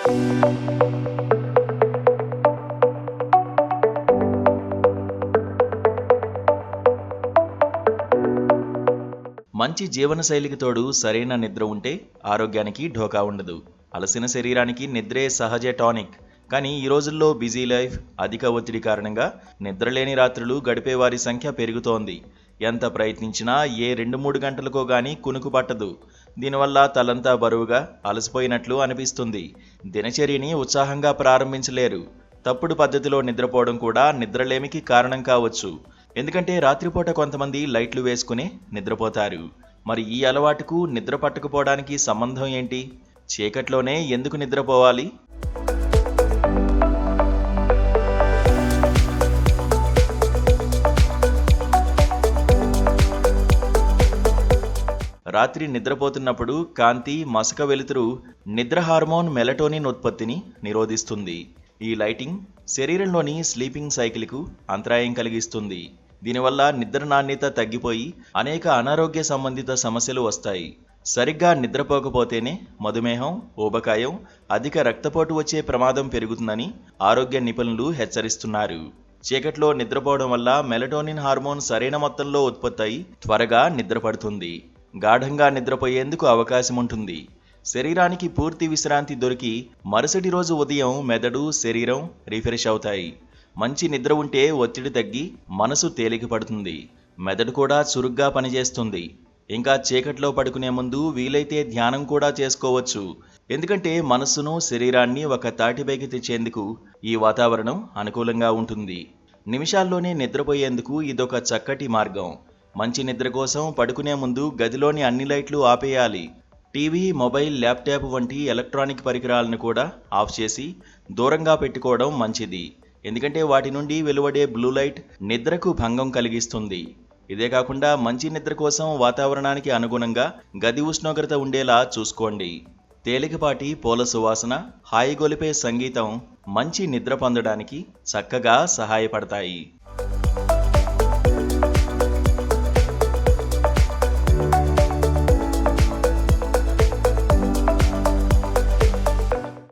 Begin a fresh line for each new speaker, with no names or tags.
మంచి జీవనశైలికి తోడు సరైన నిద్ర ఉంటే ఆరోగ్యానికి ఢోకా ఉండదు. అలసిన శరీరానికి నిద్రే సహజ టానిక్. కానీ ఈ రోజుల్లో బిజీ లైఫ్, అధిక ఒత్తిడి కారణంగా నిద్రలేని రాత్రులు గడిపే వారి సంఖ్య పెరుగుతోంది. ఎంత ప్రయత్నించినా ఏ 2-3 గంటలకో గానీ కునుకు పట్టదు. దీనివల్ల తలంతా బరువుగా, అలసిపోయినట్లు అనిపిస్తుంది. దినచర్యని ఉత్సాహంగా ప్రారంభించలేరు. తప్పుడు పద్ధతిలో నిద్రపోవడం కూడా నిద్రలేమికి కారణం కావచ్చు. ఎందుకంటే రాత్రిపూట కొంతమంది లైట్లు వేసుకుని నిద్రపోతారు. మరి ఈ అలవాటుకు నిద్ర పట్టకపోవడానికి సంబంధం ఏంటి? చీకట్లోనే ఎందుకు నిద్రపోవాలి? రాత్రి నిద్రపోతున్నప్పుడు కాంతి, మసక వెలుతురు నిద్ర హార్మోన్ మెలటోనిన్ ఉత్పత్తిని నిరోధిస్తుంది. ఈ లైటింగ్ శరీరంలోని స్లీపింగ్ సైకిల్కు అంతరాయం కలిగిస్తుంది. దీనివల్ల నిద్ర నాణ్యత తగ్గిపోయి అనేక అనారోగ్య సంబంధిత సమస్యలు వస్తాయి. సరిగ్గా నిద్రపోకపోతేనే మధుమేహం, ఊబకాయం, అధిక రక్తపోటు వచ్చే ప్రమాదం పెరుగుతుందని ఆరోగ్య నిపుణులు హెచ్చరిస్తున్నారు. చీకట్లో నిద్రపోవడం వల్ల మెలటోనిన్ హార్మోన్ సరైన మొత్తంలో ఉత్పత్తి అయి త్వరగా నిద్రపడుతుంది. గాఢంగా నిద్రపోయేందుకు అవకాశం ఉంటుంది. శరీరానికి పూర్తి విశ్రాంతి దొరికి మరుసటి రోజు ఉదయం మెదడు, శరీరం రిఫ్రెష్ అవుతాయి. మంచి నిద్ర ఉంటే ఒత్తిడి తగ్గి మనసు తేలిక పడుతుంది. మెదడు కూడా చురుగ్గా పనిచేస్తుంది. ఇంకా చీకట్లో పడుకునే ముందు వీలైతే ధ్యానం కూడా చేసుకోవచ్చు. ఎందుకంటే మనస్సును, శరీరాన్ని ఒక తాటిపైకి తెచ్చేందుకు ఈ వాతావరణం అనుకూలంగా ఉంటుంది. నిమిషాల్లోనే నిద్రపోయేందుకు ఇదొక చక్కటి మార్గం. మంచి నిద్ర కోసం పడుకునే ముందు గదిలోని అన్ని లైట్లు ఆపేయాలి. టీవీ, మొబైల్, ల్యాప్టాప్ వంటి ఎలక్ట్రానిక్ పరికరాలను కూడా ఆఫ్ చేసి దూరంగా పెట్టుకోవడం మంచిది. ఎందుకంటే వాటి నుండి వెలువడే బ్లూ లైట్ నిద్రకు భంగం కలిగిస్తుంది. ఇదే కాకుండా మంచి నిద్ర కోసం వాతావరణానికి అనుగుణంగా గది ఉష్ణోగ్రత ఉండేలా చూసుకోండి. తేలికపాటి పూల సువాసన, హాయిగొలిపే సంగీతం మంచి నిద్ర పొందడానికి చక్కగా సహాయపడతాయి.